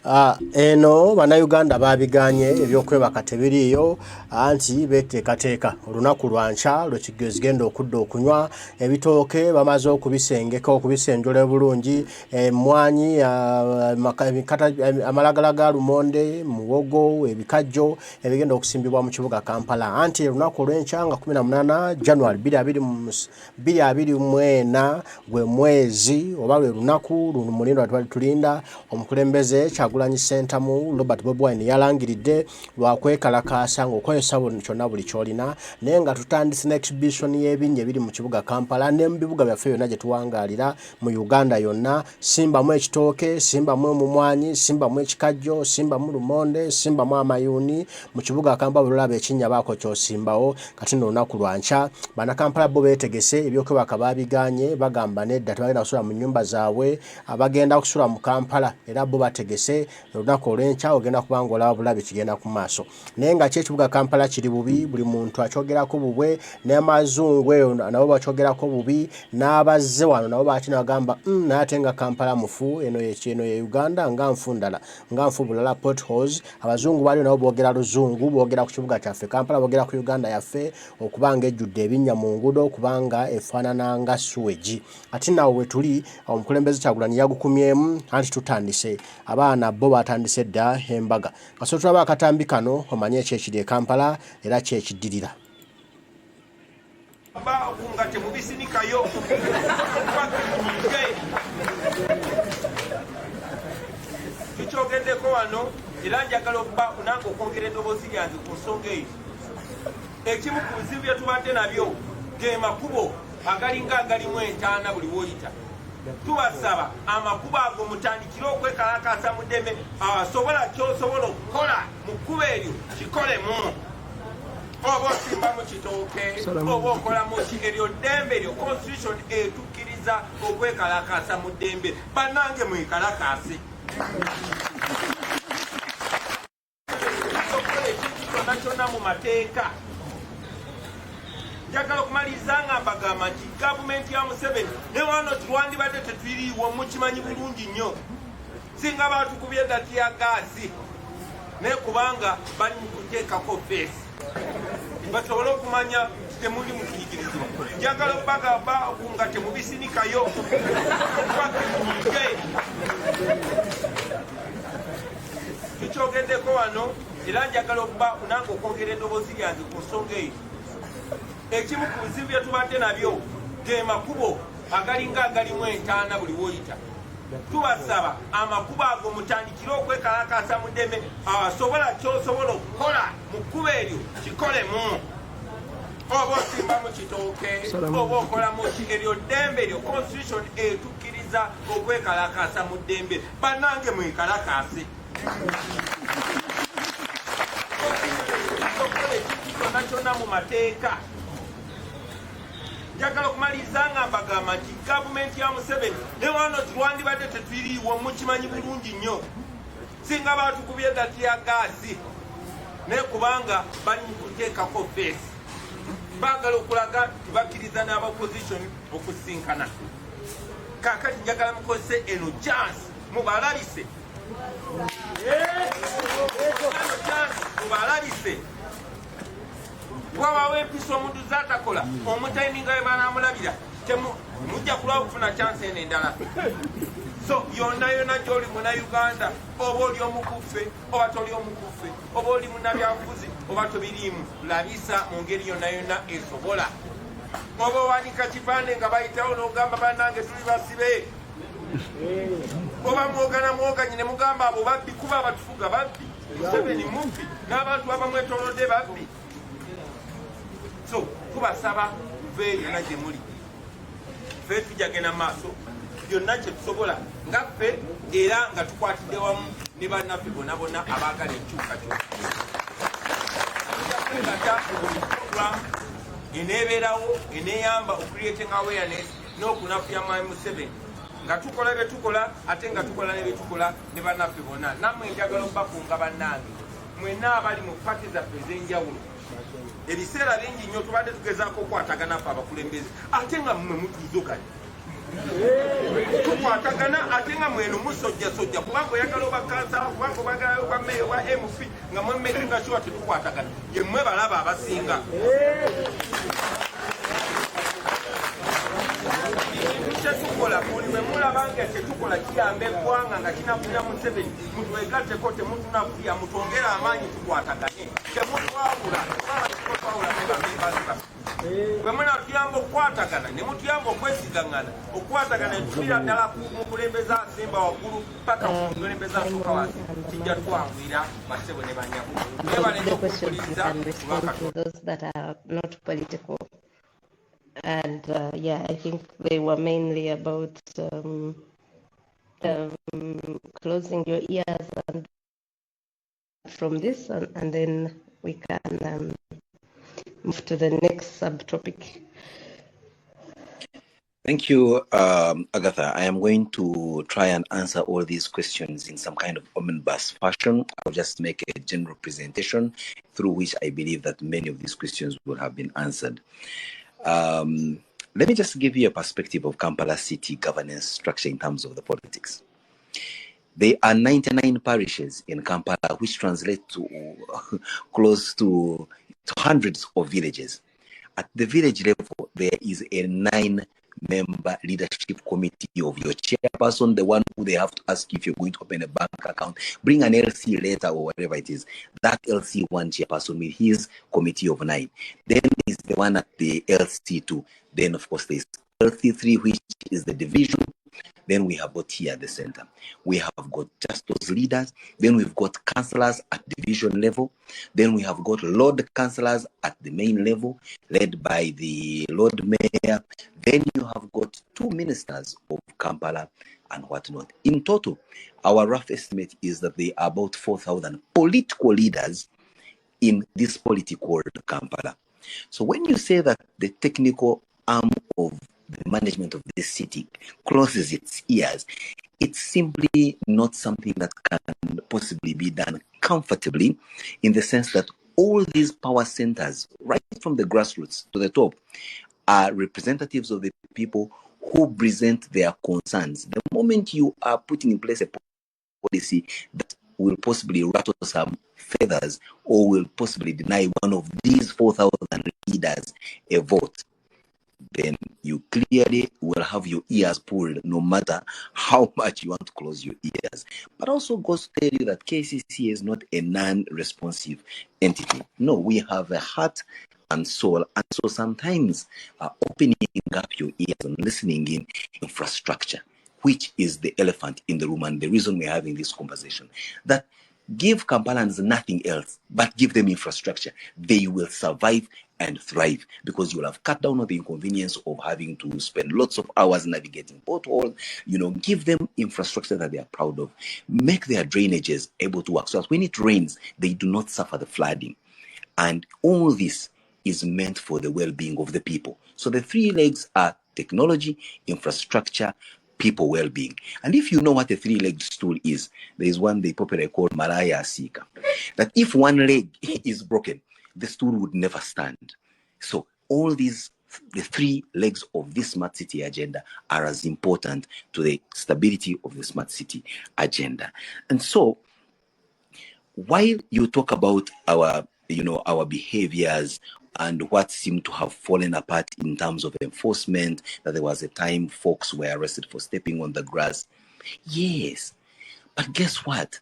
Eno bannayuganda babiganye ebyokwebaka tebiriiyo anti beteekateeka olunaku lwanca lwekigenda okudda okunywa ebitooke bamaze okubisengeka okubisenjola bulungi emmwanyi amalagala ga lumonde muwogo ebikajjo ebigenda okusimbibwa mu kibuga Kampala anti olunaku olw'enkya nga 18 January 2024 gwe mwezi oba lwe lunaku luno mulindo tulinda omukulembeze Kyagulanyi Ssentamu Robert Bobi Wine yalangiridde lwakwekalakaasa ng'okozesa kyonna buli kyolina naye nga tutandise n'exhibition y'ebinnya ebiri mu kibuga Kampala ne mu bibuga byaffe byonna gye tuwangaalira mu Uganda yonna. Simbamu ekitooke, simbamu omumwanyi, simbamu ekikajjo, simbamu lumonde, simbamu amayuuni mu kibuga Kampala bulaba ekinnya baako kyosimbawo kati nno olunaku lwanca. Bannakampala bo beetegese ebyokwebaka babiganye bagamba nedda tebagenda kusula mu nnyumba zaabwe abagenda kusula mu Kampala era bo bategese olunaku olw'enkya ogenda kubanga olaba bulabe kigenda ku maaso naye nga ekibuga Kampala kiri bubi buli muntu akyogerako bubwe n'amazungu eyo nabo bakyogerako bubi n'abazze wano nabo batina bagamba naye ate nga Kampala mufu eno ye Uganda nga nfu ndala nga nfu bulala potholes abazungu baliyo nabo boogera luzungu boogera ku kibuga kyaffe Kampala boogera ku Uganda yaffe okubanga ejjudde ebinnya mu nguudo okubanga efaanana nga sewage ati nawo we tuli omukulembeze Kyagulanyi yagukumyemu anti tutandise abaana bo batandise dda embaga kaso tulaba akatambi kano omanye ekyekiri e Kampala era kyekiddirira ngate mubisinikayo tukyogeddeko wano era njagala okuba nange okwongera eddoboozi lyange ku nsonga eyo ekimu ku bizibu bye tubadde nabyo ge makubo agalinga agalimu entaana buli woyita tubasaba amakubo ago mutandikire okwekalakaasa mu ddembe asobola kyosobola okukola mu kkubo eryo kikolemu oba osimba mu kitooke oba okolamu eryo ddembe eryo constitution etukkiriza okwekalakaasa mu ddembe bannange mwekalakaase okukola ekintu kyonna kyonna mu mateeka. Njagala okumaliriza nga mbagamba nti gavumenti ya Museveni ne wano twandibadde tetwiriiwo mukimanyi bulungi nnyo singa batukubye dati ya gaasi naye kubanga bali mu kuteekako feesi basobole okumanya temuli mu kuyigirizibwa. Njagala okubagamba nga temubisinikayo tukyogeddeko wano era njagala okuba nange okwongera eddoboozi lyange ku nsonga eyo ekimu ku bizibu bye tubadde nabyo ge makubo agalinga agalimu entaana buli woyita tubasaba amakubo ago mutandikire okwekalakaasa mu ddembe asobola kyosobola okukola mu kkubo eryo kikolemu oba osimba mu kitooke oba okolamu eryo ddembe eryo constitution etukkiriza okwekalakaasa mu ddembe bannange mwekalakaase okukola ekintu kyonna kyonna mu mateeka. Njagala okumaliriza nga mbagamba nti gavumenti ya Museveni ne wano twandibadde tetwiriiwo mukimanyi bulungi nnyo singa batukubye dati ya gaasi naye kubanga bali mu kuteekako feesi baagala okulaga tibakkiriza n'abaopposition okusinkana. Kaakati njagala mukozese eno chance mubalabise mubalabise bw'abawo empisa omuntu zatakola omutayiminga we banamulabira mujja kulaba okufuna chance eno endala. So yonna yonna gy'oli munnayuganda oba oli omukuffe oba toli omukuffe oba oli munnabyanfuzi oba tobiriimu labisa mu ngeri yonna yonna esobola. Oba owanika kipande nga bayitawo n'ogamba bannange tuli basibe oba mwoganye ne mugamba abo babbi kuba abatufuga babbi Museveni mubbi n'abantu abamwetolodde babbi. So tubasaba tuve yonna gye muli ffe tujagenda maaso byonna kye tusobola nga ffe era nga tukwatidde wamu ne bannaffe bonna bonna abaagala enkyukakyuka program eneebeerawo eneeyamba ocreating awareness n'okunafuya mwami Museveni nga tukola bye tukola ate nga tukola ne bye tukola ne bannaffe bonna. Nammwe njagala okubakunga bannange mwenna abali mu pati zaffe ez'enjawulo ebiseera bingi nnyo tubadde tugezaako okukwatagana ffe abakulembeze ate nga mmwe mutuuzoganye tukwatagana ate nga mwenu musojjasojja kubanga oyagala oba kansala kubanga obagala oba meeyo oba mp nga mwemekinga kiwa tetukwatagana yemmwe balaba abasinga tetukola bwe mulaba nga tetukola kiyamba eggwanga nga kinafuna Museveni mutwegatteko temutunafuya mutwongere amaanyi tukwatagane temutwawula twawula nebamembaza bwe munatuyamba okukwatagana ne mutuyamba okwesigaŋŋana okukwatagana netulira ddala mu kulembeza Simba waggulu paka mu kulembeza asooka wansi kijja twangwira basebo ne banyabo nebalenya okukuliriza political. And yeah, I think they were mainly about closing your ears and from this, and then we can move to the next subtopic. Thank you, Agatha. I am going to try and answer all these questions in some kind of omnibus fashion. I'll just make a general presentation through which I believe that many of these questions will have been answered. Let me just give you a perspective of Kampala city governance structure in terms of the politics. There are 99 parishes in Kampala, which translate to close to hundreds of villages. At the village level, there is a 9-member leadership committee of your chairperson, the one who they have to ask if you're going to open a bank account, bring an LC letter or whatever it is. That LC1 chairperson with his committee of 9. Then is the one at the LC2. Then, of course, there's LC3, which is the division. Then we have got here at the center. We have got just those leaders. Then we've got councillors at division level. Then we have got Lord councillors at the main level, led by the Lord Mayor. Then you have got 2 ministers of Kampala and whatnot. In total, our rough estimate is that there are about 4,000 political leaders in this polity called Kampala. So when you say that the technical arm of the management of this city closes its ears, it's simply not something that can possibly be done comfortably, in the sense that all these power centers, right from the grassroots to the top, are representatives of the people who present their concerns. The moment you are putting in place a policy that will possibly rattle some feathers or will possibly deny one of these 4,000 leaders a vote, then you clearly will have your ears pulled, no matter how much you want to close your ears. But also goes to tell you that KCC is not a non-responsive entity. No, we have a heart and soul. And so sometimes opening up your ears and listening in infrastructure, which is the elephant in the room and the reason we're having this conversation, that give Kampalans nothing else but give them infrastructure. They will survive and thrive, because you will have cut down on the inconvenience of having to spend lots of hours navigating potholes. Give them infrastructure that they are proud of. Make their drainages able to work so that when it rains, they do not suffer the flooding. And all this is meant for the well-being of the people. So the 3 legs are technology, infrastructure, people well-being. And if you know what a 3-legged stool is, there is one they popularly call Maraya Sika. That if one leg is broken, the stool would never stand. So all these, the 3 legs of this smart city agenda are as important to the stability of the smart city agenda. And so while you talk about our behaviors and what seemed to have fallen apart in terms of enforcement, that there was a time folks were arrested for stepping on the grass. Yes, but guess what?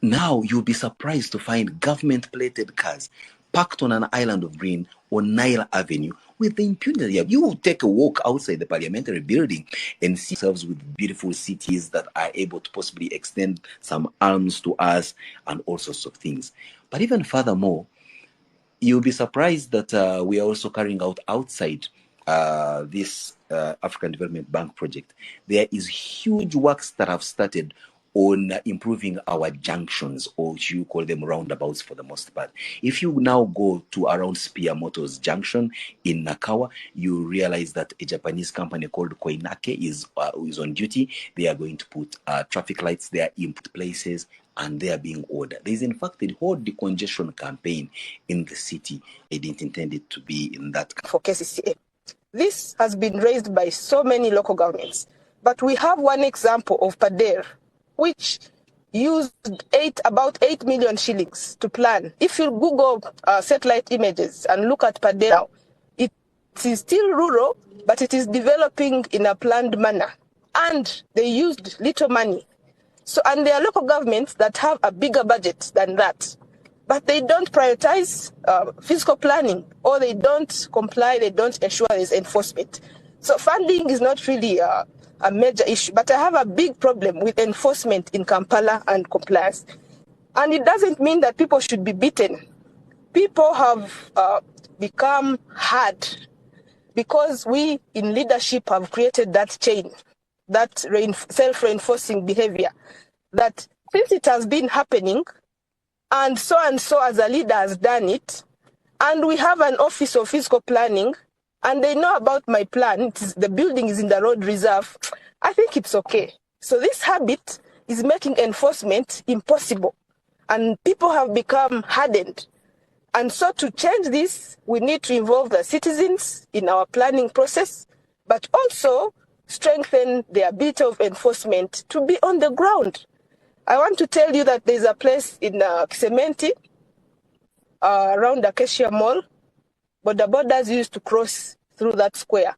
Now you'll be surprised to find government-plated cars parked on an island of green on Nile Avenue with the impunity. You will take a walk outside the parliamentary building and see ourselves with beautiful cities that are able to possibly extend some arms to us and all sorts of things. But even furthermore, you'll be surprised that we are also carrying out outside this African Development Bank project. There is huge works that have started on improving our junctions, or you call them roundabouts for the most part. If you now go to around Spear Motors Junction in Nakawa, you realize that a Japanese company called Koinake is on duty. They are going to put traffic lights there in places, and they are being ordered. There is in fact a whole decongestion campaign in the city. I didn't intend it to be in that. For KCCA, This has been raised by so many local governments. But we have one example of Pader, which used about 8 million shillings to plan. If you Google satellite images and look at Pader now, it is still rural, but it is developing in a planned manner. And they used little money. So, and there are local governments that have a bigger budget than that, but they don't prioritize fiscal planning, or they don't comply, they don't ensure there's enforcement. So funding is not really a major issue, but I have a big problem with enforcement in Kampala and compliance. And it doesn't mean that people should be beaten. People have become hard because we in leadership have created that chain, that self-reinforcing behavior, that since it has been happening, and so as a leader has done it, and we have an office of fiscal planning, and they know about my plan, the building is in the road reserve, I think it's okay. So this habit is making enforcement impossible, and people have become hardened. And so to change this, we need to involve the citizens in our planning process, but also strengthen the ability of enforcement to be on the ground. I want to tell you that there's a place in Kisementi, around Acacia Mall, border borders used to cross through that square.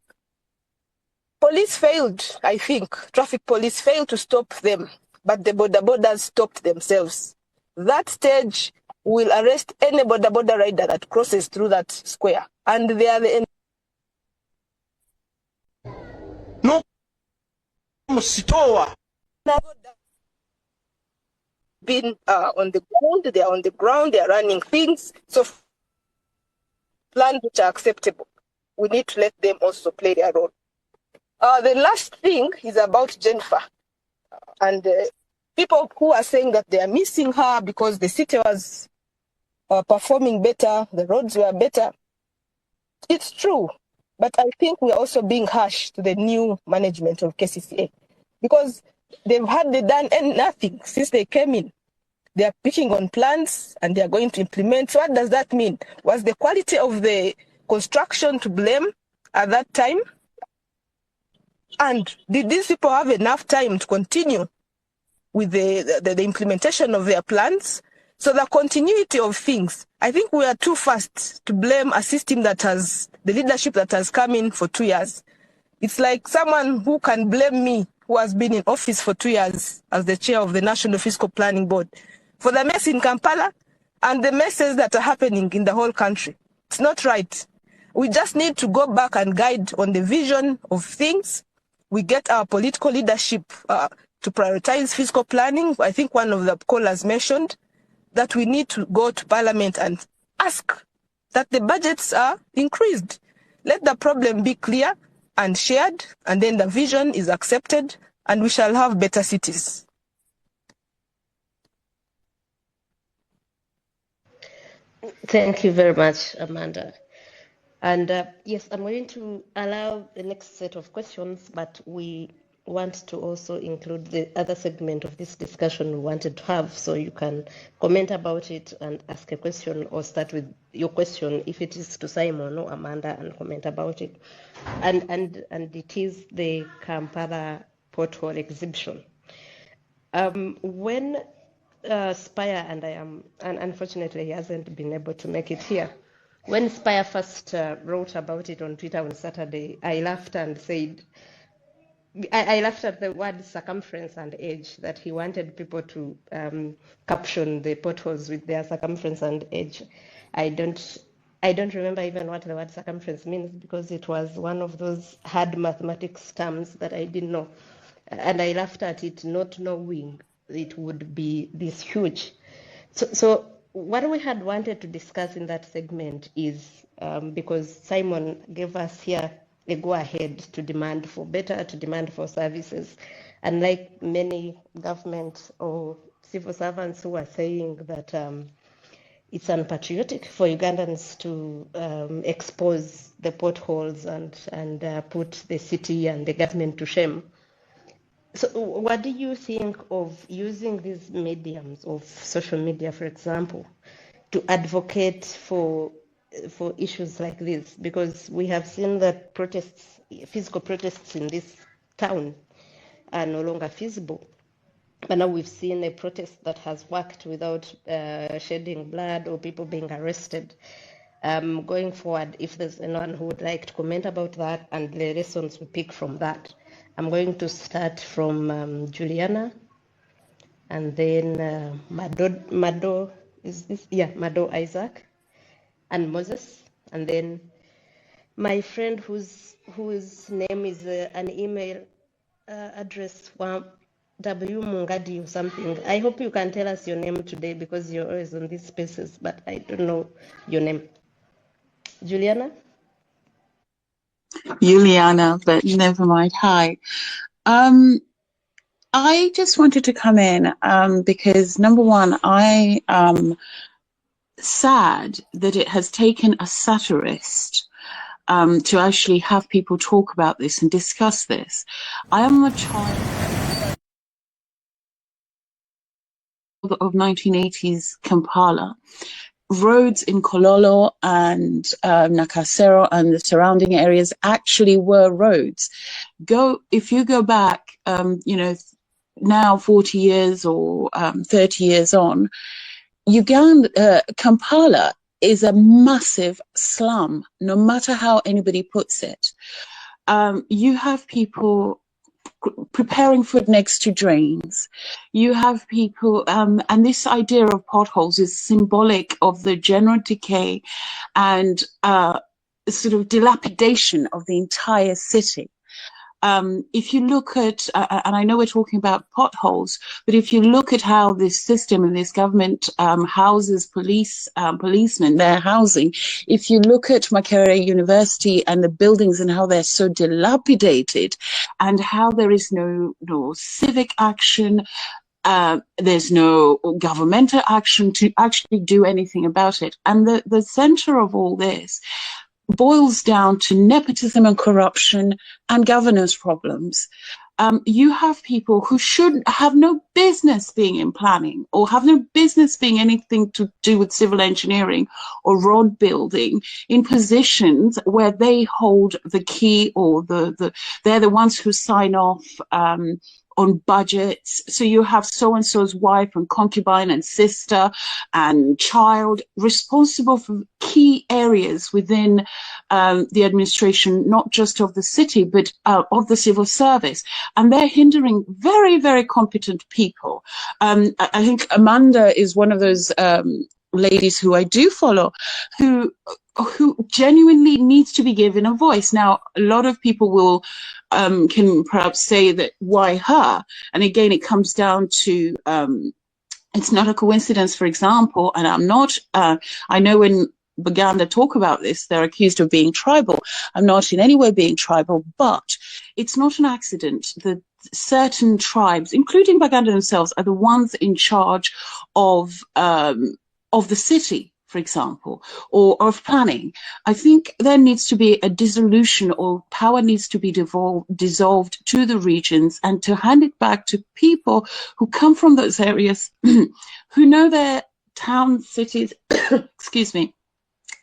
Police failed, I think, traffic police failed to stop them, but the border borders stopped themselves. That stage will arrest any border rider that crosses through that square. And they are the no Musitoa. Been on the ground, they are on the ground, they are running things. So plans which are acceptable, we need to let them also play their role. The last thing is about Jennifer. And people who are saying that they are missing her because the city was performing better, the roads were better. It's true, but I think we are also being harsh to the new management of KCCA because they've hardly done nothing since they came in. They are picking on plans and they are going to implement. So what does that mean? Was the quality of the construction to blame at that time? And did these people have enough time to continue with the implementation of their plans? So the continuity of things, I think we are too fast to blame a system that has, the leadership that has come in for 2 years. It's like someone who can blame me, who has been in office for 2 years as the chair of the National Fiscal Planning Board, for the mess in Kampala and the messes that are happening in the whole country. It's not right. We just need to go back and guide on the vision of things. We get our political leadership to prioritize fiscal planning. I think one of the callers mentioned that we need to go to Parliament and ask that the budgets are increased. Let the problem be clear and shared, and then the vision is accepted, and we shall have better cities. Thank you very much, Amanda. And yes, I'm going to allow the next set of questions, but we want to also include the other segment of this discussion we wanted to have, so you can comment about it and ask a question, or start with your question if it is to Simon or Amanda and comment about it. And it is the Kampala pothole exhibition. When Spire, and unfortunately he hasn't been able to make it here. When Spire first wrote about it on Twitter on Saturday, I laughed and said, I laughed at the word circumference and edge, that he wanted people to caption the potholes with their circumference and edge. I don't remember even what the word circumference means, because it was one of those hard mathematics terms that I didn't know. And I laughed at it, not knowing it would be this huge. So what we had wanted to discuss in that segment is, because Simon gave us here a go-ahead to demand for better, to demand for services. And like many government or civil servants who are saying that it's unpatriotic for Ugandans to expose the potholes and put the city and the government to shame. So what do you think of using these mediums of social media, for example, to advocate for for issues like this, because we have seen that protests, physical protests in this town are no longer feasible. But now we've seen a protest that has worked without shedding blood or people being arrested. Going forward, if there's anyone who would like to comment about that and the lessons we pick from that, I'm going to start from Juliana, and then Mado Isaac, and Moses, and then my friend whose name is an email address, W Mungadi or something. I hope you can tell us your name today because you're always on these spaces, but I don't know your name. Juliana? Juliana, but never mind. Hi. I just wanted to come in because, number one, I am sad that it has taken a satirist to actually have people talk about this and discuss this. I am a child of 1980s Kampala. Roads in Kololo and Nakasero and the surrounding areas actually were roads. If you go back, now 40 years or 30 years on, Kampala is a massive slum, no matter how anybody puts it. You have people preparing food next to drains. You have people, and this idea of potholes is symbolic of the general decay and sort of dilapidation of the entire city. If you look at, and I know we're talking about potholes, but if you look at how this system and this government houses policemen, their housing, if you look at Makerere University and the buildings and how they're so dilapidated and how there is no civic action, there's no governmental action to actually do anything about it. And the center of all this boils down to nepotism and corruption and governance problems. You have people who should have no business being in planning or have no business being anything to do with civil engineering or road building in positions where they hold the key or they're the ones who sign off on budgets. So you have so-and-so's wife and concubine and sister and child responsible for key areas within the administration, not just of the city, but of the civil service. And they're hindering very, very competent people. I think Amanda is one of those ladies who I do follow, who genuinely needs to be given a voice. Now, a lot of people will can perhaps say that why her? And again, it comes down to it's not a coincidence, for example, and I'm not, I know when Baganda talk about this, they're accused of being tribal. I'm not in any way being tribal, but it's not an accident that certain tribes, including Baganda themselves, are the ones in charge of the city, for example, or of planning. I think there needs to be a dissolution, or power needs to be dissolved to the regions and to hand it back to people who come from those areas, who know their towns, cities, excuse me,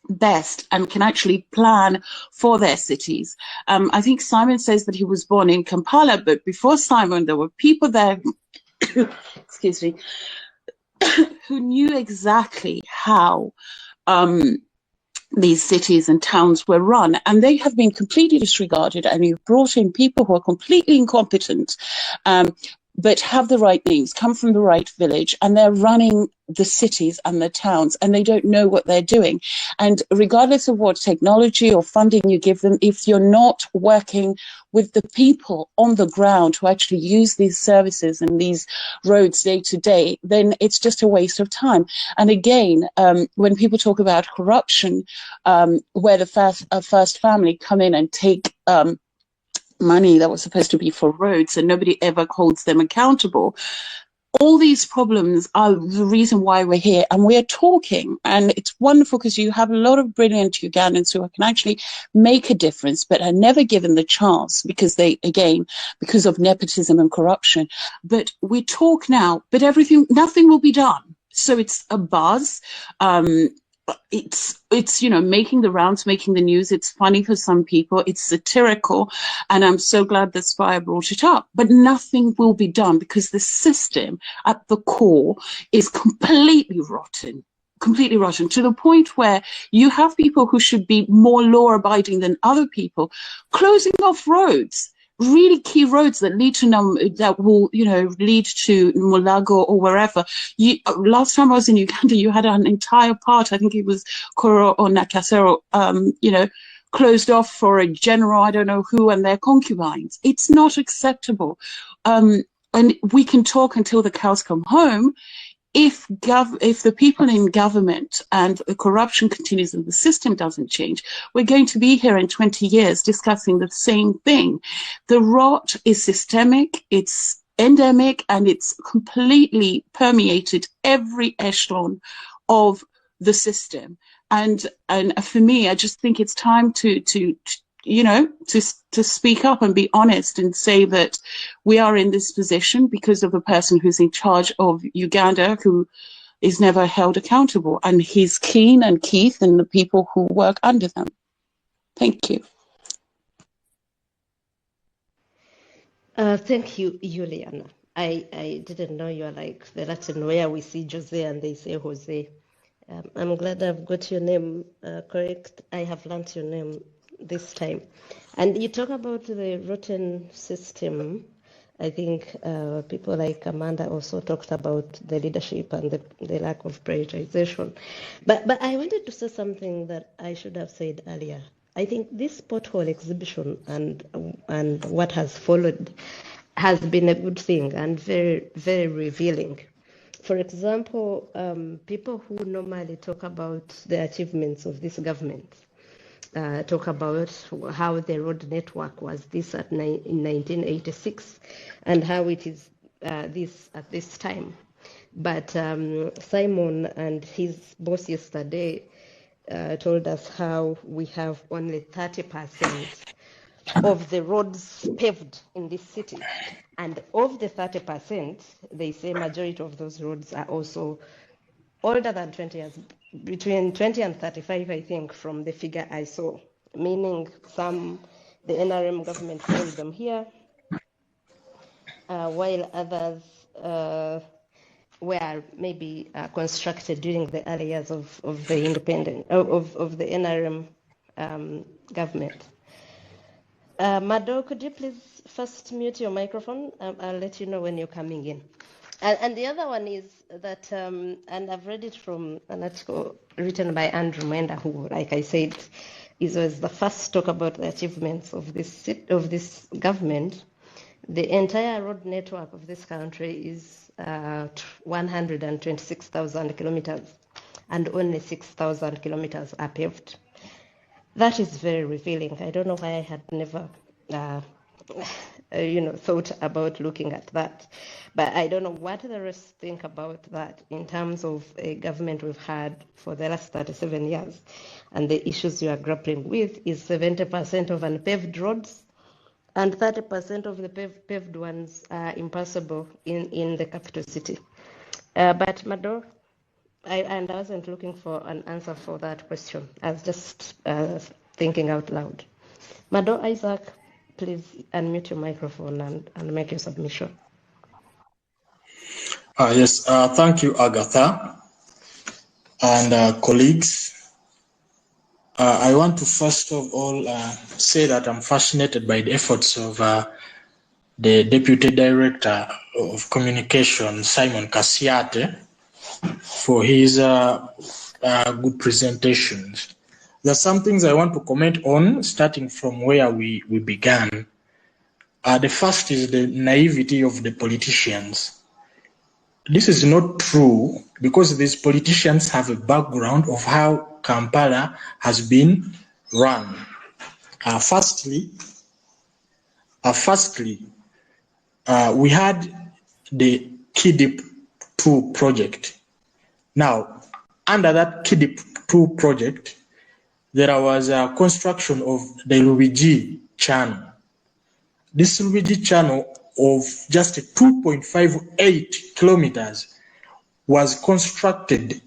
best and can actually plan for their cities. I think Simon says that he was born in Kampala, but before Simon, there were people there, excuse me, who knew exactly how these cities and towns were run, and they have been completely disregarded. And you've brought in people who are completely incompetent, but have the right names, come from the right village, and they're running the cities and the towns, and they don't know what they're doing. And regardless of what technology or funding you give them, if you're not working with the people on the ground who actually use these services and these roads day to day, then it's just a waste of time. And again, when people talk about corruption, where the first family come in and take money that was supposed to be for roads and nobody ever holds them accountable. All these problems are the reason why we're here, and we're talking, and it's wonderful because you have a lot of brilliant Ugandans who can actually make a difference, but are never given the chance because because of nepotism and corruption. But we talk now, but nothing will be done. So it's a buzz. it's making the rounds, making the news. It's funny for some people. It's satirical, and I'm so glad that Spire brought it up. But nothing will be done because the system at the core is completely rotten to the point where you have people who should be more law-abiding than other people closing off roads. Really key roads that lead to that will lead to Mulago or wherever. Last time I was in Uganda, you had an entire part, I think it was Koro or Nakasero, closed off for a general, I don't know who, and their concubines. It's not acceptable. And we can talk until the cows come home. If the people in government and the corruption continues and the system doesn't change, we're going to be here in 20 years discussing the same thing. The rot is systemic, it's endemic, and it's completely permeated every echelon of the system. And for me, I just think it's time to speak up and be honest and say that we are in this position because of a person who's in charge of Uganda who is never held accountable, and he's Keen and Keith and the people who work under them. Thank you. Thank you, Juliana. I didn't know you are like the Latin where we see Jose and they say Jose. I'm glad I've got your name correct. I have learnt your name this time. And you talk about the rotten system. I think people like Amanda also talked about the leadership and the lack of prioritization. But I wanted to say something that I should have said earlier. I think this pothole exhibition and what has followed has been a good thing and very, very revealing. For example, people who normally talk about the achievements of this government talk about how the road network was this in 1986 and how it is this at this time. But Simon and his boss yesterday told us how we have only 30% of the roads paved in this city. And of the 30%, they say majority of those roads are also older than 20 years, between 20 and 35, I think, from the figure I saw, meaning the NRM government built them here, while others were maybe constructed during the early years of the NRM government. Mado, could you please first mute your microphone? I'll let you know when you're coming in. And the other one is that, and I've read it from an article written by Andrew Mwenda, who, like I said, was the first to talk about the achievements of this government. The entire road network of this country is 126,000 kilometers, and only 6,000 kilometers are paved. That is very revealing. I don't know why I had never thought about looking at that. But I don't know what the rest think about that in terms of a government we've had for the last 37 years. And the issues you are grappling with is 70% of unpaved roads, and 30% of the paved ones are impassable in the capital city. But Mado, I wasn't looking for an answer for that question. I was just thinking out loud. Mado Isaac, please unmute your microphone and make your submission. Yes, thank you, Agatha, and colleagues. I want to first of all say that I'm fascinated by the efforts of the Deputy Director of Communication, Simon Kasiate, for his good presentations. There are some things I want to comment on, starting from where we began. The first is the naivety of the politicians. This is not true because these politicians have a background of how Kampala has been run. Firstly, we had the KIDIP 2 project. Now, under that KIDIP 2 project, there was a construction of the Lubigi channel. This Lubigi channel of just 2.58 kilometers was constructed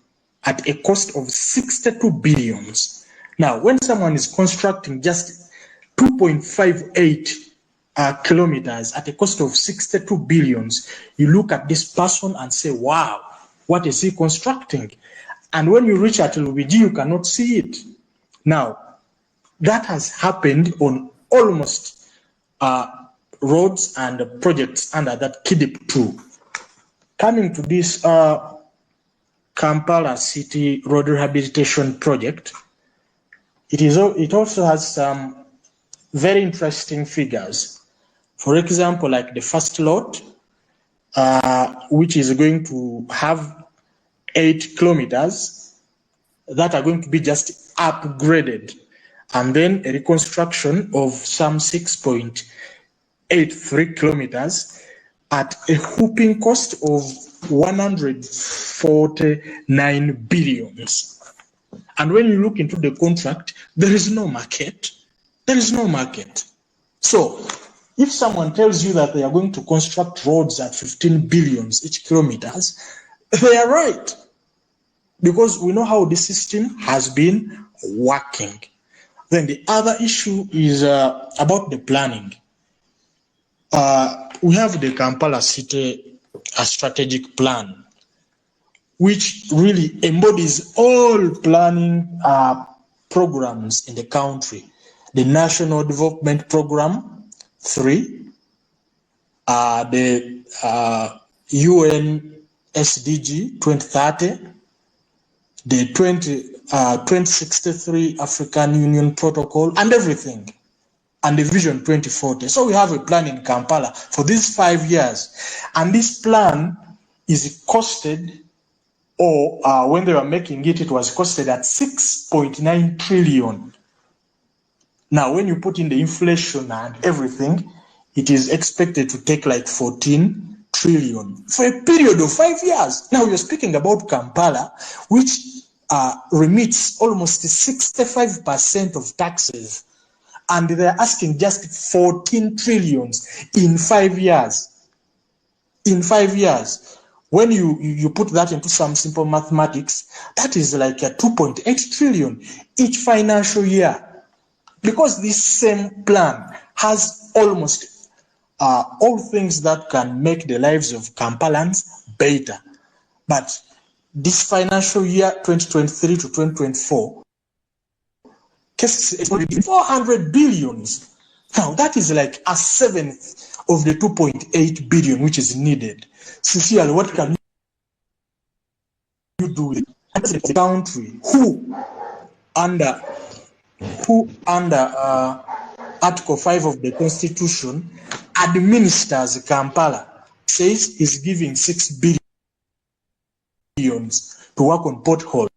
at a cost of 62 billions. Now, when someone is constructing just 2.58 kilometers at a cost of 62 billions, you look at this person and say, wow, what is he constructing? And when you reach at Lubigi, you cannot see it. Now, that has happened on almost roads and projects under that KIDIP 2. Coming to this Kampala City Road Rehabilitation Project, it also has some very interesting figures. For example, like the first lot, which is going to have 8 kilometers that are going to be just upgraded, and then a reconstruction of some 6.83 kilometers at a whopping cost of 149 billions. And when you look into the contract, there is no market. There is no market. So if someone tells you that they are going to construct roads at 15 billions each kilometers, they are right. Because we know how the system has been working. Then the other issue is about the planning. We have the Kampala City strategic plan, which really embodies all planning programs in the country. The National Development Program 3, the UN SDG 2030, the 2063 African Union Protocol, and everything, and the Vision 2040. So we have a plan in Kampala for these 5 years, and this plan is costed, or when they were making it, it was costed at 6.9 trillion. Now, when you put in the inflation and everything, it is expected to take like 14 trillion for a period of 5 years. Now, you're speaking about Kampala, which remits almost 65% of taxes, and they're asking just 14 trillions in 5 years. In 5 years. When you put that into some simple mathematics, that is like a 2.8 trillion each financial year. Because this same plan has almost all things that can make the lives of Kampalans better. But this financial year, 2023 to 2024, 400 billions. Now, that is like a seventh of the 2.8 billion which is needed. Sincerely, what can you do with it? The country who under Article 5 of the Constitution administers Kampala, says is giving 6 billion to work on potholes.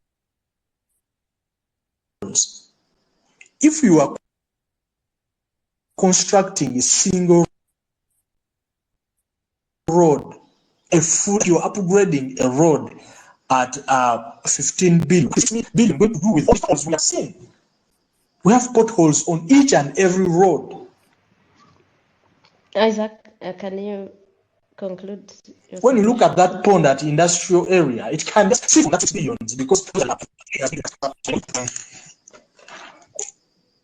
If you are constructing a single road, you're upgrading a road at 15 billion. Going to do with potholes we are seeing. We have potholes on each and every road. Isaac, can you conclude? When you look at that pond at industrial area, it can just sit on that 6 billion because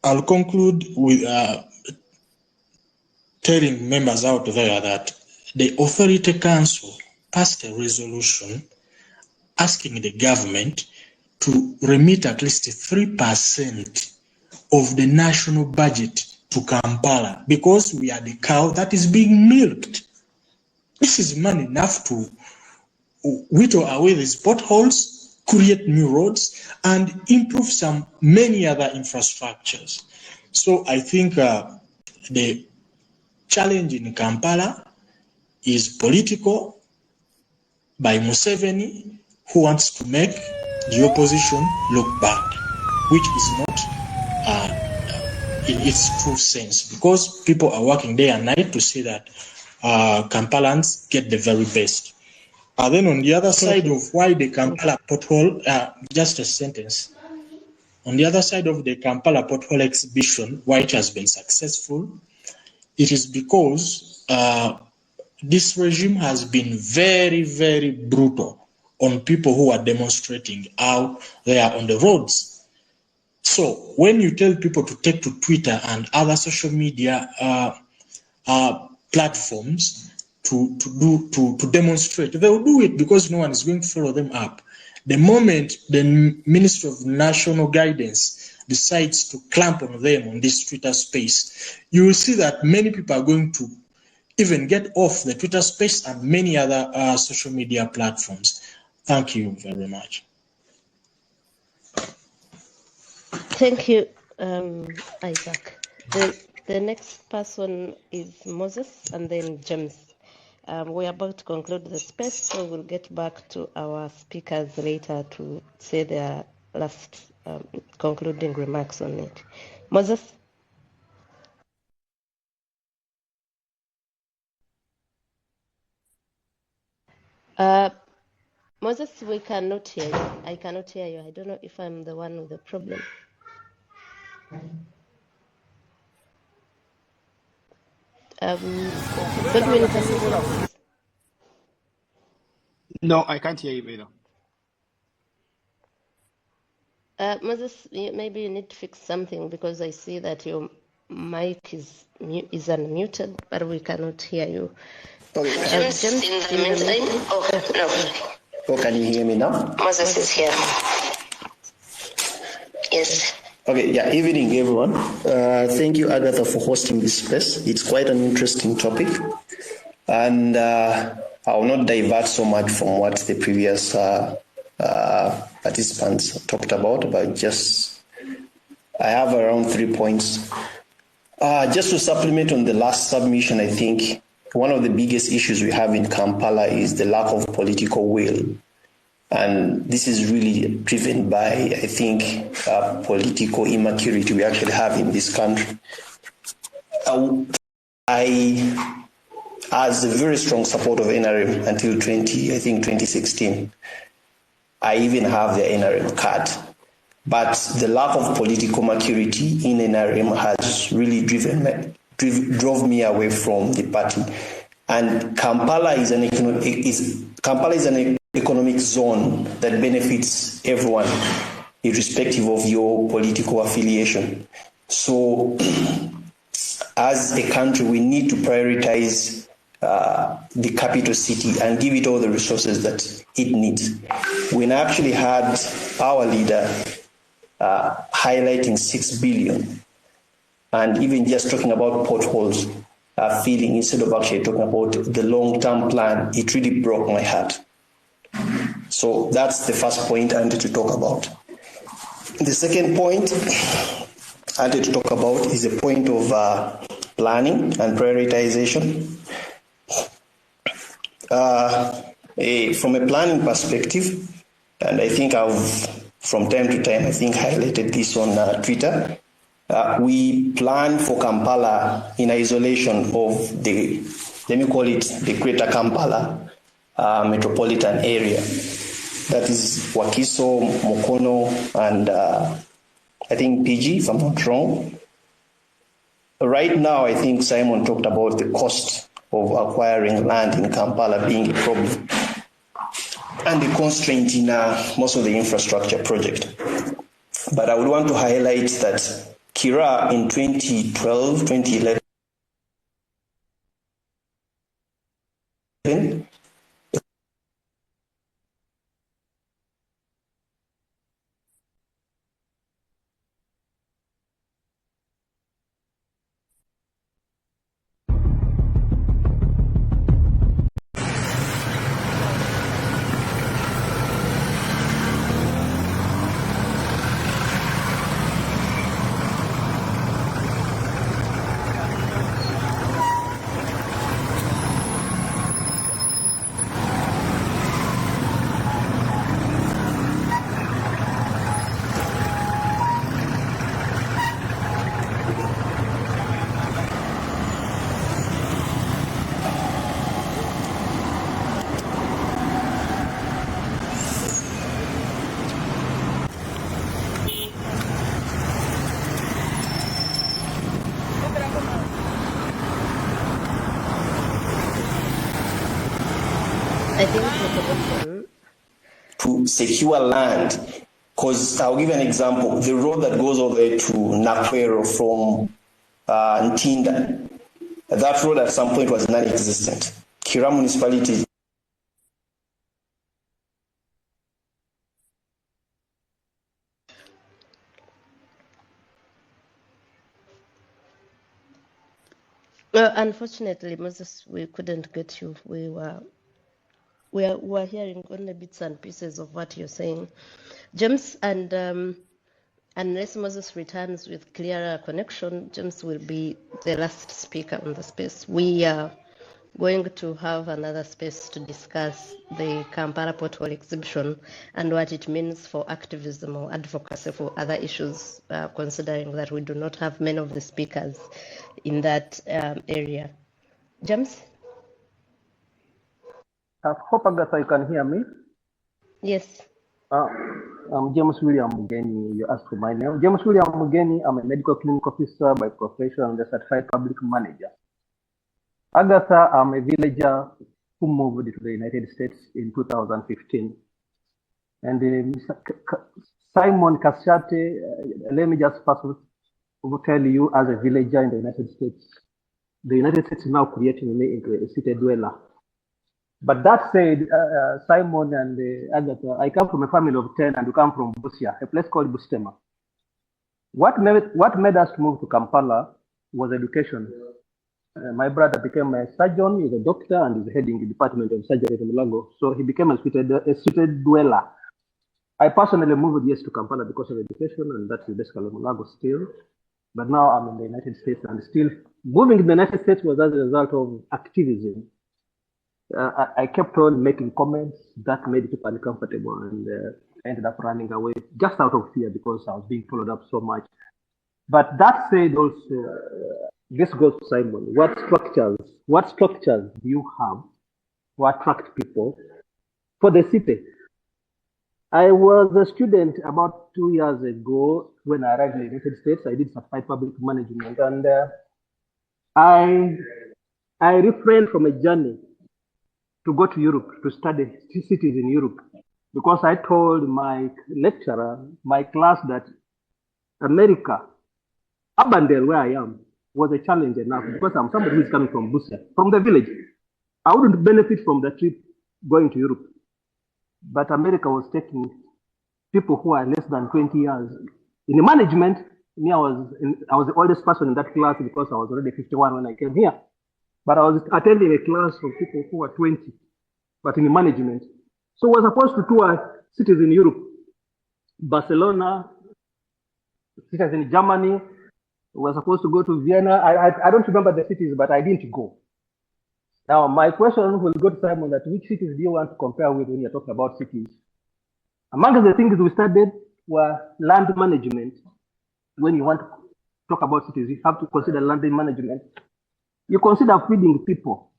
I'll conclude with telling members out there that the Authority Council passed a resolution asking the government to remit at least 3% of the national budget to Kampala, because we are the cow that is being milked. This is money enough to whittle away these potholes, create new roads, and improve many other infrastructures. So I think the challenge in Kampala is political, by Museveni, who wants to make the opposition look bad, which is not in its true sense, because people are working day and night to see that Kampalans get the very best. Then on the other side of why the Kampala pothole, just a sentence. On the other side of the Kampala pothole exhibition, why it has been successful, it is because this regime has been very, very brutal on people who are demonstrating out there on the roads. So when you tell people to take to Twitter and other social media platforms to demonstrate, they will do it because no one is going to follow them up. The moment the Ministry of National Guidance decides to clamp on them on this Twitter space, you will see that many people are going to even get off the Twitter space and many other social media platforms. Thank you very much. Thank you, Isaac. The next person is Moses and then James. We're about to conclude the space, so we'll get back to our speakers later to say their last concluding remarks on it. Moses? Moses, we cannot hear you. I cannot hear you. I don't know if I'm the one with the problem. Godwin, can you hear us? No, I can't hear you either. Moses, maybe you need to fix something because I see that your mic is unmuted, but we cannot hear you. James, in the meantime, Oh, can you hear me now? Moses is here. Yes. Okay, yeah, evening everyone. Thank you, Agatha, for hosting this space. It's quite an interesting topic. And I will not divert so much from what the previous participants talked about, but I have around 3 points. Just to supplement on the last submission, I think one of the biggest issues we have in Kampala is the lack of political will. And this is really driven by, I think, political immaturity we actually have in this country. I, as a very strong supporter of NRM until 2016, I even have the NRM card. But the lack of political maturity in NRM has really drove me away from the party. And Kampala is an economic zone that benefits everyone, irrespective of your political affiliation. So, as a country, we need to prioritize the capital city and give it all the resources that it needs. When I actually had our leader highlighting 6 billion and even just talking about potholes, feeling instead of actually talking about the long-term plan, it really broke my heart. So that's the first point I wanted to talk about. The second point I wanted to talk about is the point of planning and prioritization. From a planning perspective, and I think from time to time, highlighted this on Twitter, we plan for Kampala in isolation of let me call it the Greater Kampala metropolitan area. That is Wakiso, Mukono, and I think PG, if I'm not wrong. Right now, I think Simon talked about the cost of acquiring land in Kampala being a problem and the constraint in most of the infrastructure project. But I would want to highlight that Kira in 2012, 2011, to secure land. Because I'll give you an example, the road that goes all the way to Nakwero from Ntinda, that road at some point was non-existent. Kira municipality Unfortunately, Moses, we couldn't get you. We were hearing only bits and pieces of what you're saying, James. And unless Moses returns with clearer connection, James will be the last speaker on the space. We are going to have another space to discuss the Kampala Portal exhibition and what it means for activism or advocacy for other issues, considering that we do not have many of the speakers in that area. James? I hope Agatha, you can hear me. Yes. I'm James William Mugeni. You asked for my name. James William Mugeni. I'm a medical clinic officer by profession and a certified public manager. Agatha, I'm a villager who moved to the United States in 2015. And Simon Kasiate, let me just first tell you, as a villager in the United States is now creating me into a city dweller. But that said, Simon and Agatha, I come from a family of 10 and we come from Busia, a place called Bustema. What made us move to Kampala was education. My brother became a surgeon, he's a doctor, and is heading the department of surgery in Mulago. So he became a seated dweller. I personally moved yes to Kampala because of education, and that is basically Mulago still. But now I'm in the United States, and still moving to the United States was as a result of activism. I kept on making comments that made people uncomfortable, and I ended up running away just out of fear because I was being followed up so much. But that said, also, this goes to Simon. What structures do you have to attract people for the city? I was a student about 2 years ago when I arrived in the United States. I did certified public management, and I refrained from a journey to go to Europe to study cities in Europe because I told my lecturer, my class, that America, Abandel, where I am, was a challenge enough because I'm somebody who is coming from Busia, from the village. I wouldn't benefit from the trip going to Europe. But America was taking people who are less than 20 years. In the management, me, I was the oldest person in that class because I was already 51 when I came here. But I was attending a class of people who were 20, but in the management. So we were supposed to tour cities in Europe, Barcelona, cities in Germany. We were supposed to go to Vienna. I don't remember the cities, but I didn't go. Now, my question will go to Simon, that which cities do you want to compare with when you're talking about cities? Among the things we studied were land management. When you want to talk about cities, you have to consider land management. You consider feeding people.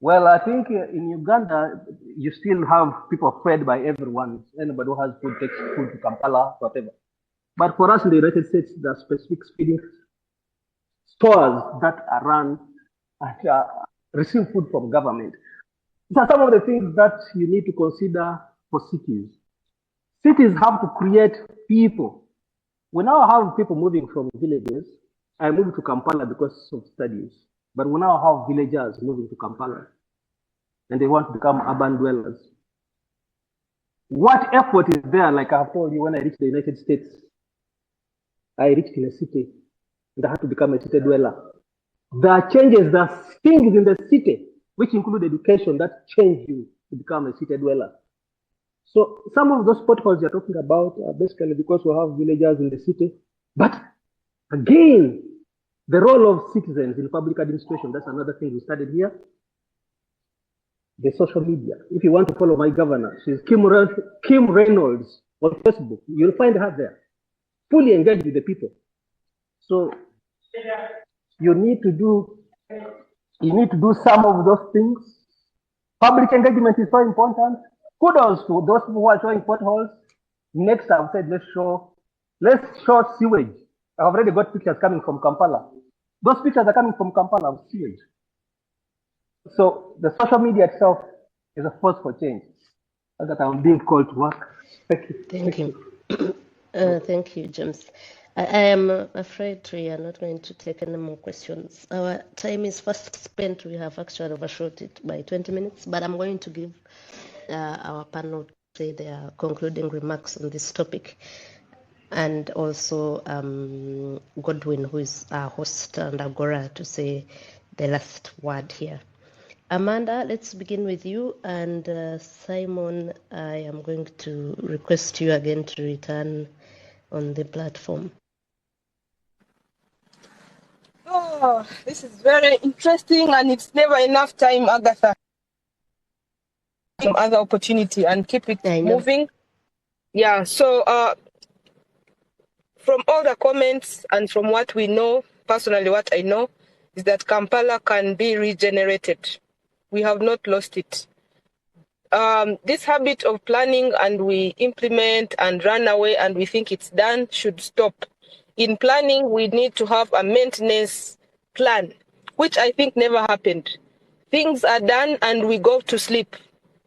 Well, I think in Uganda, you still have people fed by everyone. Anybody who has food takes food to Kampala, whatever. But for us in the United States, there are specific feeding stores that are run and receive food from government. These are some of the things that you need to consider for cities. Cities have to create people. We now have people moving from villages. I moved to Kampala because of studies. But we now have villagers moving to Kampala, and they want to become urban dwellers. What effort is there? Like I told you, when I reached the United States, I reached in a city, and I had to become a city dweller. There are changes, there are things in the city, which include education, that change you to become a city dweller. So some of those potholes you're talking about are basically because we have villagers in the city. But again, the role of citizens in public administration, that's another thing we studied here. The social media. If you want to follow my governor, she's Kim Reynolds on Facebook. You'll find her there, fully engaged with the people. So you need to do some of those things. Public engagement is so important. Kudos to those who are showing potholes. Next, I've said let's show sewage. I've already got pictures coming from Kampala. Those pictures are coming from Kampala of sewage. So the social media itself is a force for change. Agatha, I'm being called to work. Thank you. Thank you. Thank you, James. I am afraid we are not going to take any more questions. Our time is fast spent. We have actually overshot it by 20 minutes, but I'm going to give our panel to say their concluding remarks on this topic. And also Godwin, who is our host, and Agora to say the last word here. Amanda, let's begin with you. And Simon, I am going to request you again to return on the platform. Oh, this is very interesting, and it's never enough time, Agatha. Some other opportunity and keep it moving. Yeah, so from all the comments and from what we know, personally what I know, is that Kampala can be regenerated. We have not lost it. This habit of planning and we implement and run away and we think it's done should stop. In planning, we need to have a maintenance plan, which I think never happened. Things are done and we go to sleep.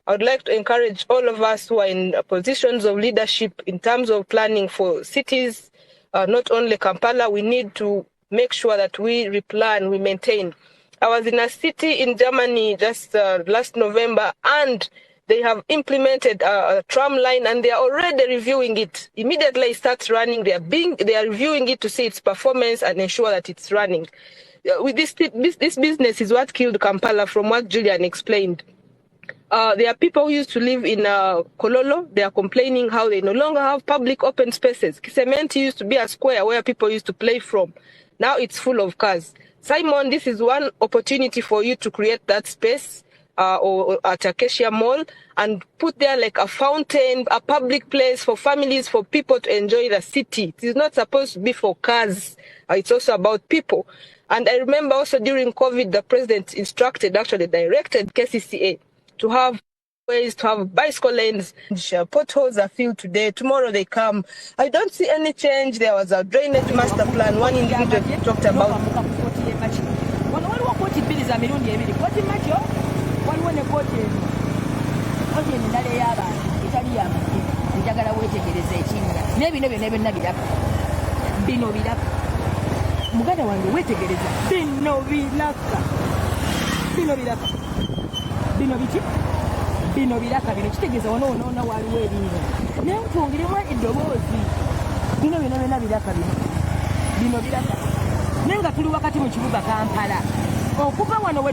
I would like to encourage all of us who are in positions of leadership in terms of planning for cities, not only Kampala. We need to make sure that we replan, we maintain. I was in a city in Germany just last November, and they have implemented a tram line and they are already reviewing it. Immediately it starts running, they are reviewing it to see its performance and ensure that it's running. With this business is what killed Kampala, from what Julian explained. There are people who used to live in Kololo. They are complaining how they no longer have public open spaces. Kisementi used to be a square where people used to play from. Now it's full of cars. Simon, this is one opportunity for you to create that space or at Acacia Mall and put there like a fountain, a public place for families, for people to enjoy the city. It is not supposed to be for cars. It's also about people. And I remember also during COVID, the president directed KCCA to have ways to have bicycle lanes. Potholes are filled today, tomorrow they come. I don't see any change. There was a drainage master plan, one individual talked about. Bino biraka bino kitegeeza wano waliwo ebintu naye twongeremu eddoboozi bino biraka bino biraka naye nga tuli wakati mu kibuga Kampala okuva wano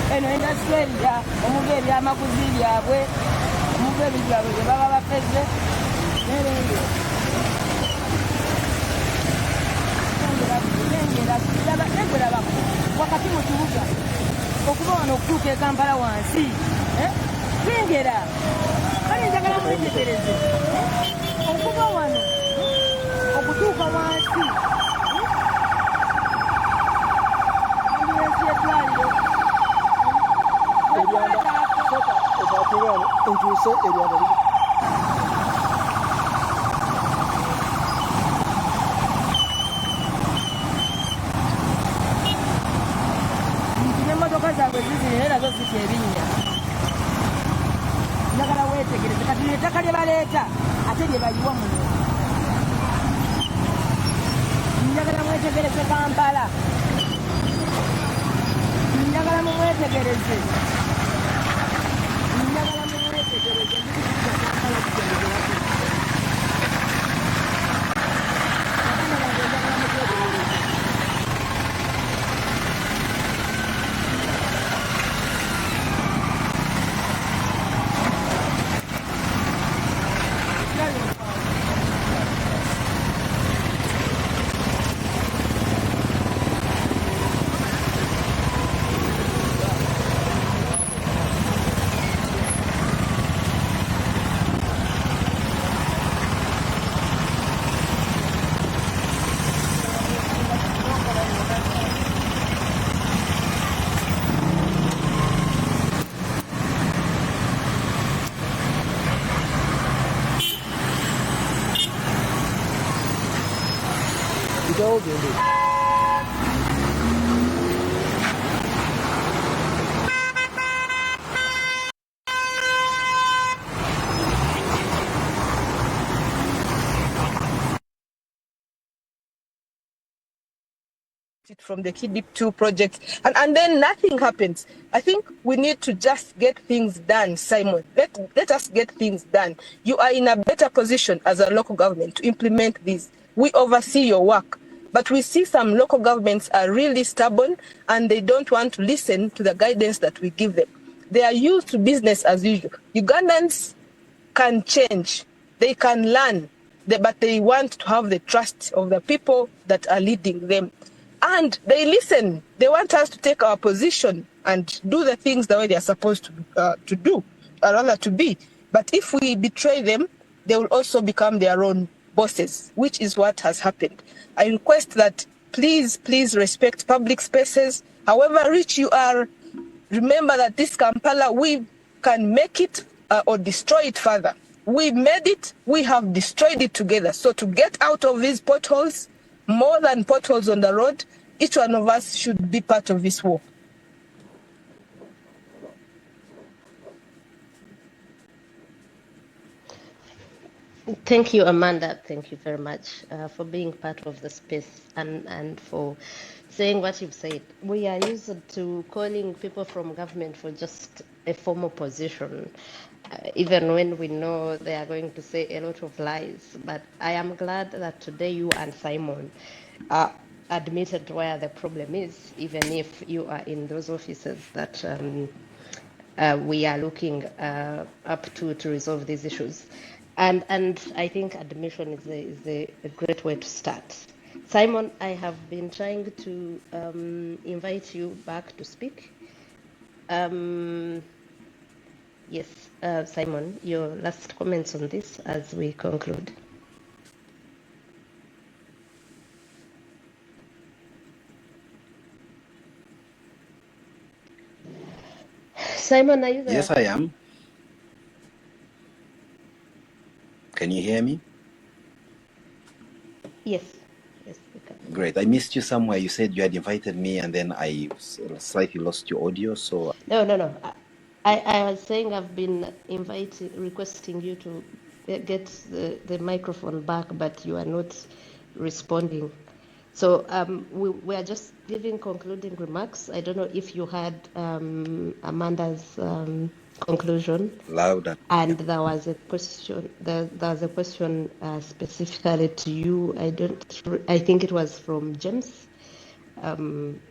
eno industrial omuva eri amaguzi byabwe omuva ebyo byabwe bye baba bafeze nereyo nengerabako wakati mu kibuga okuba wano okutuuka e Kampala wansi nengera kale njagala mwetegereze okuba wano okutuuka wansi ambulensi y'eddwaliro intuuse eryanda n'emmotoka zaabwe ziziri naye nazo zita ebinnya njagala weetegereze kati ettaka lye baleeta ate lye bayiwa muno njagala mwetegereze Kampala njagala mumwetegereze njagala mumwetegereze Kampala kugenderaku from the KIDIP 2 project, and then nothing happens. I think we need to just get things done, Simon. Let us get things done. You are in a better position as a local government to implement this. We oversee your work, but we see some local governments are really stubborn and they don't want to listen to the guidance that we give them. They are used to business as usual. Ugandans can change, they can learn, but they want to have the trust of the people that are leading them. And they listen. They want us to take our position and do the things the way they are supposed to do, or rather to be. But if we betray them, they will also become their own bosses, which is what has happened. I request that please respect public spaces. However rich you are, remember that this Kampala, we can make it or destroy it further. We made it, we have destroyed it together. So to get out of these potholes, more than potholes on the road, each one of us should be part of this war. Thank you, Amanda. Thank you very much for being part of the space and for saying what you've said. We are used to calling people from government for just a formal position, even when we know they are going to say a lot of lies. But I am glad that today you and Simon admitted where the problem is, even if you are in those offices that we are looking up to resolve these issues. And I think admission is a great way to start. Simon, I have been trying to invite you back to speak. Yes, Simon, your last comments on this as we conclude. Simon, are you there? Yes, I am. Can you hear me? Yes. Yes, we can. Great. I missed you somewhere. You said you had invited me and then I slightly lost your audio. So No. I was saying I've been requesting you to get the microphone back, but you are not responding. So we are just giving concluding remarks. I don't know if you had Amanda's conclusion. Louder. And there was a question. There was a question specifically to you. I think it was from James. In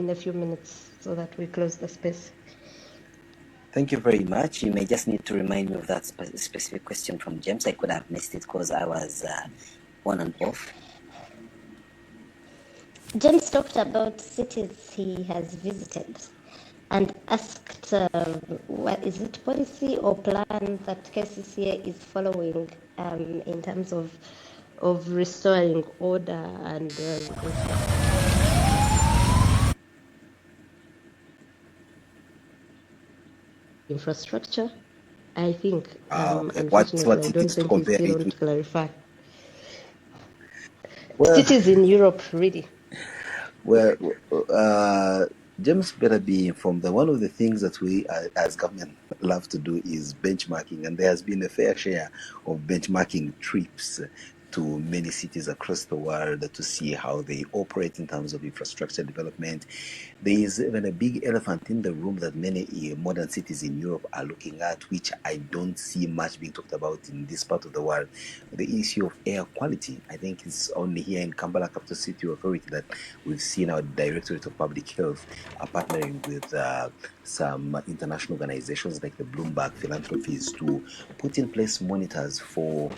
a few minutes, so that we close the space. Thank you very much. You may just need to remind me of that specific question from James. I could have missed it because I was on and off. James talked about cities he has visited and asked what is it policy or plan that KCCA is following in terms of restoring order and infrastructure. I think, Okay. unfortunately, What I don't cities to think he's compare still it on with? to clarify. Well, Cities in Europe, really. well, James better be informed that one of the things that we as government love to do is benchmarking, and there has been a fair share of benchmarking trips to many cities across the world to see how they operate in terms of infrastructure development. There is even a big elephant in the room that many modern cities in Europe are looking at, which I don't see much being talked about in this part of the world. The issue of air quality. I think it's only here in Kampala Capital City Authority that we've seen our Directorate of Public Health partnering with some international organizations like the Bloomberg Philanthropies to put in place monitors for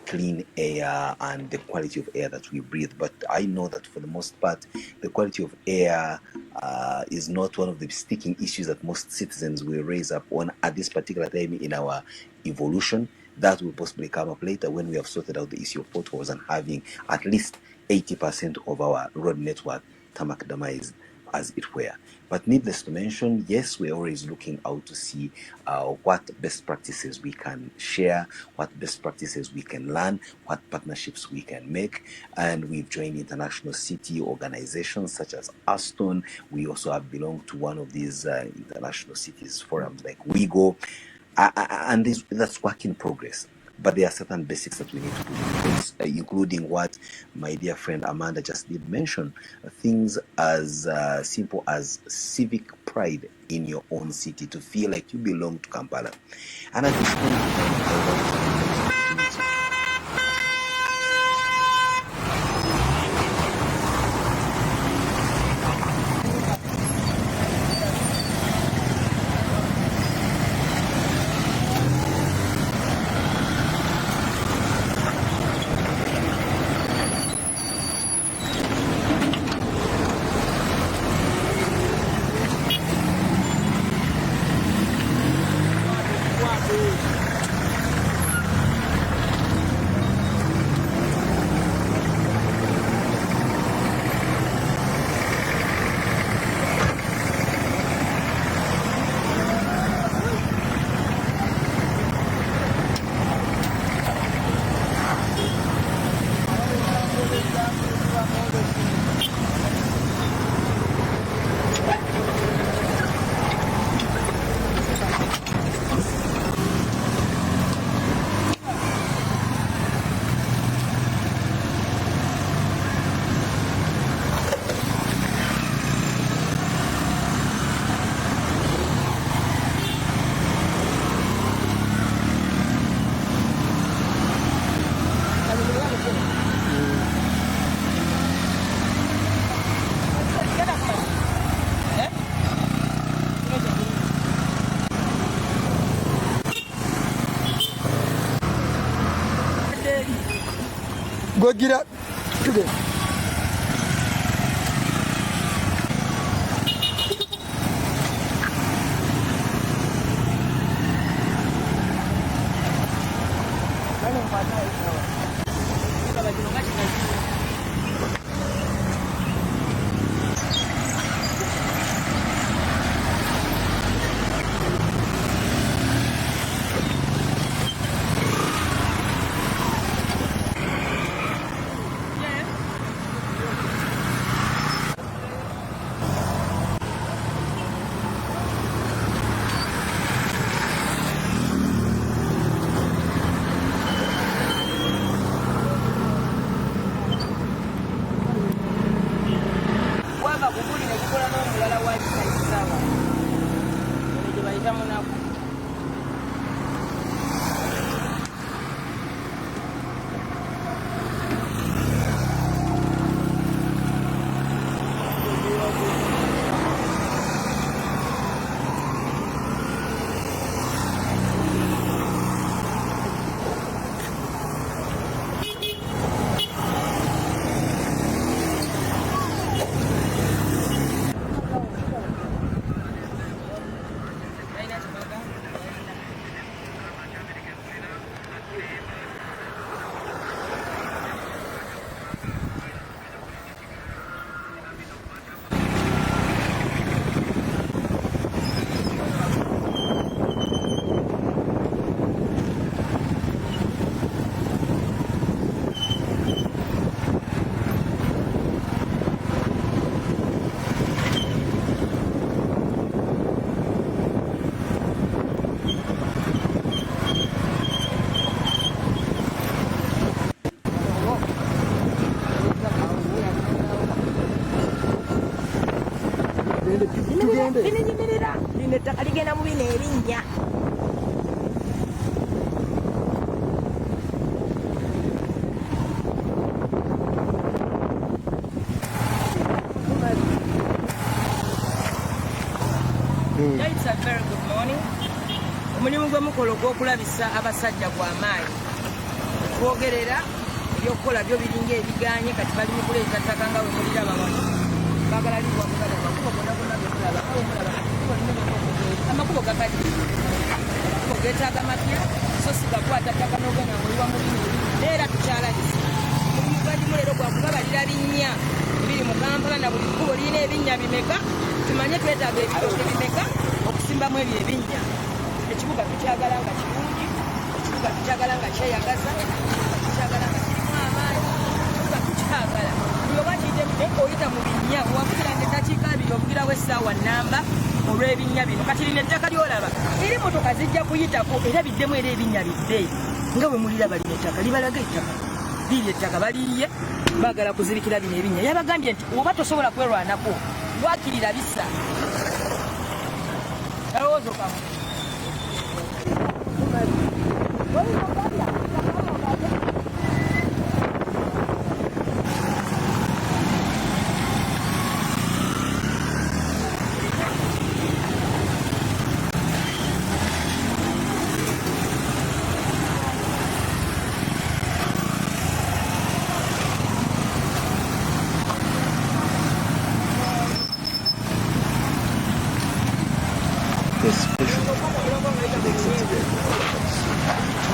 clean air and the quality of air that we breathe. But I know that for the most part, the quality of air is not one of the sticking issues that most citizens will raise up on at this particular time in our evolution. That will possibly come up later when we have sorted out the issue of potholes and having at least 80% of our road network macadamized, as it were. But needless to mention, yes, we're always looking out to see what best practices we can share, what best practices we can learn, what partnerships we can make. And we've joined international city organizations such as Aston. We also have belonged to one of these international cities forums like WIGO. And that's work in progress. But there are certain basics that we need to put in place, including what my dear friend Amanda just did mention, things as simple as civic pride in your own city, to feel like you belong to Kampala. And at this point in time, I want to take this opportunity. Go get up today. Binyimirira lino ettaka ligenda mu bino ebinnya. It's a very good morning. Omulimu gwe mukola ogw'okulabisa abasajja gw'amaanyi. Twogerera ebyokukola byo biringa ebiganye kati bali mu kuleeta ttaka nga bwe muliraba wano. Baagala liwa mugala amakubo gonna gonna bye mulaba. Awo mulaba amakubo gakadde. Amakubo geetaaga mapya so si gakwata ttaka n'ogenda muliwa mu bino neera tukyalabisa. Omulimu gw'endimu leero gwa kubabalira binnya biri mu Kampala na buli kkubo lirina ebinnya bimeka. Tumanye twetaaga ebitooke bimeka okusimbamu ebyo ebinnya. Ekibuga tukyagala nga kirungi, ekibuga tukyagala nga kyeyagaza, tukyagala nga kirimu amaanyi, ekibuga tukyagala. Buli oba kiddemu oyita mu binnya wavugiranga eddakiika abiri ovugirawo essaawa nnamba olw'ebinnya bino. Kati lino ettaka lyolaba era emmotoka zijja kuyitako era biddemu era ebinnya bidde. Nga bwe muliraba lino ettaka libalaga ettaka. Liri ettaka baliiye baagala kuzirikira bino ebinnya. Yabagambye nti oba tosobola kwerwanako wakirira bisa. Kalowoozo kamu.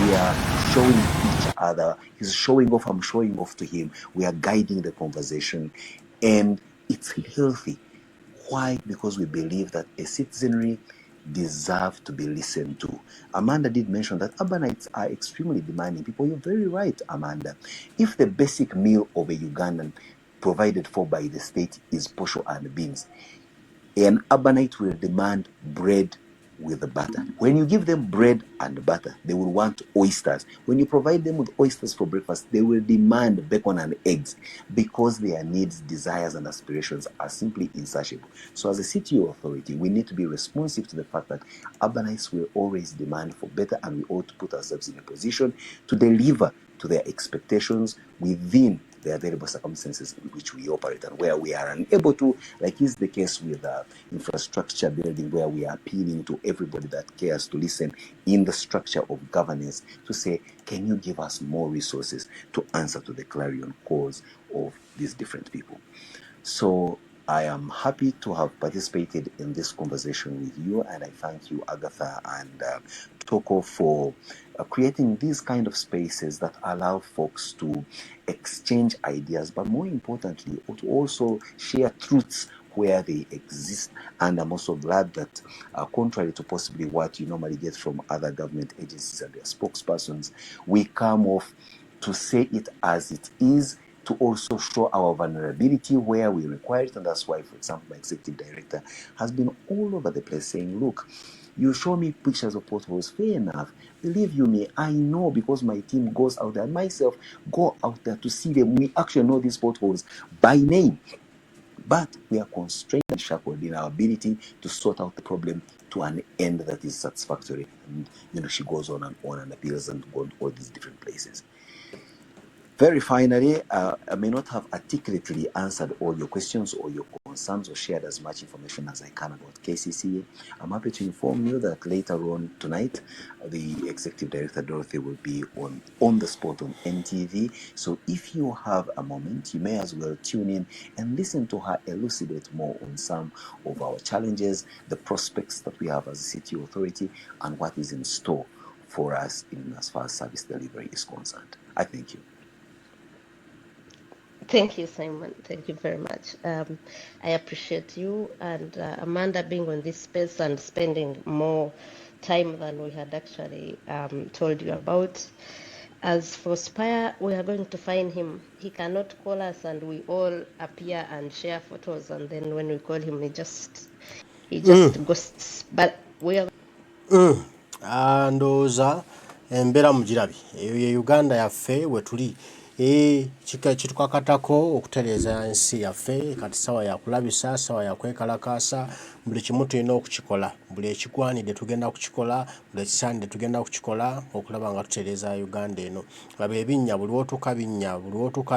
We are showing each other. He's showing off, I'm showing off to him. We are guiding the conversation. And it's healthy. Why? Because we believe that a citizenry deserve to be listened to. Amanda did mention that urbanites are extremely demanding people. You're very right, Amanda. If the basic meal of a Ugandan provided for by the state is posho and beans, an urbanite will demand bread with butter. When you give them bread and butter, they will want oysters. When you provide them with oysters for breakfast, they will demand bacon and eggs because their needs, desires, and aspirations are simply insatiable. So as a city authority, we need to be responsive to the fact that urbanites will always demand for better, and we ought to put ourselves in a position to deliver to their expectations within the available circumstances in which we operate, and where we are unable to, like is the case with infrastructure building, where we are appealing to everybody that cares to listen in the structure of governance to say, can you give us more resources to answer to the clarion calls of these different people? So I am happy to have participated in this conversation with you, and I thank you, Agatha and Toko, for creating these kind of spaces that allow folks to exchange ideas, but more importantly, to also share truths where they exist. And I'm also glad that, contrary to possibly what you normally get from other government agencies and their spokespersons, we come off to say it as it is, to also show our vulnerability where we require it. And that's why, for example, my executive director has been all over the place saying, look, you show me pictures of potholes, fair enough. Believe you me, I know, because my team goes out there, myself go out there to see them. We actually know these potholes by name. But we are constrained and shackled in our ability to sort out the problem to an end that is satisfactory. And, she goes on and appeals and go to all these different places. Very finally, I may not have articulately answered all your questions or your concerns or shared as much information as I can about KCCA. I'm happy to inform you that later on tonight, the Executive Director, Dorothy, will be on the spot on NTV. So if you have a moment, you may as well tune in and listen to her elucidate more on some of our challenges, the prospects that we have as a city authority, and what is in store for us in as far as service delivery is concerned. I thank you. Thank you, Simon. Thank you very much. I appreciate you and Amanda being on this space and spending more time than we had actually told you about. As for Spire, we are going to find him. He cannot call us and we all appear and share photos, and then when we call him, he just ghosts. But we are ndowooza embeera mugirabi eyo ye Uganda yaffe we tuli kitukakatako okutereeza ensi yaffe kati sawa ya kulabisa sawa ya kwekalakaasa buli kimu tulina okukikola buli ekigwanidde tugenda kukikola buli ekisaanidde tugenda kukikola okulaba nga tutereeza Uganda eno laba ebinnya buli wotuuka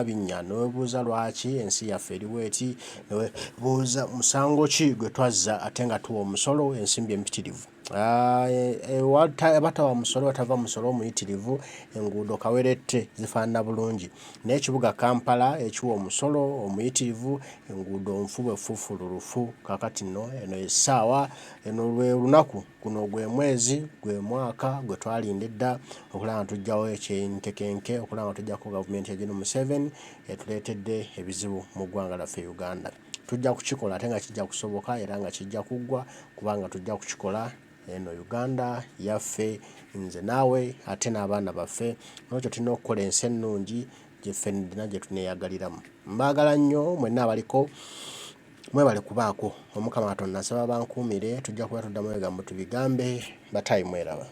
binnya newebuuza lwaki ensi yaffe eriwo eti newebuuza musango ki gwe twazza ate nga tuwa omusolo ensimbi empitirivu abatawa musolo batava musolo omuyitirivu enguudo kawerette zifaanana bulungi n'ekibuga Kampala ekiwa omusolo omuyitirivu enguudo nfu efufululufu kakati nno eno essaawa eno lwe lunaku guno gwe mwezi gwe mwaka gwe twalinda edda okulaba nga tujjawo ekyentekenke okulaba nga tujjako gavumenti ya General Museveni etuleetedde ebizibu mu ggwanga laffe Uganda tujja kukikola ate nga kijja kusoboka era nga kijja kuggwa kubanga tujja kukikola eno Uganda yaffe nze naawe ate n'abaana baffe n'ekyo tulina okukola ensi ennungi gyeffe nina gye tuneeyagaliramu mbaagala nnyo mwenna abaliko mwebale kubaako omukama Katonda nsaba bankuumire tujja kuba tuddamu ebigambo tubigambe bataayi mweraba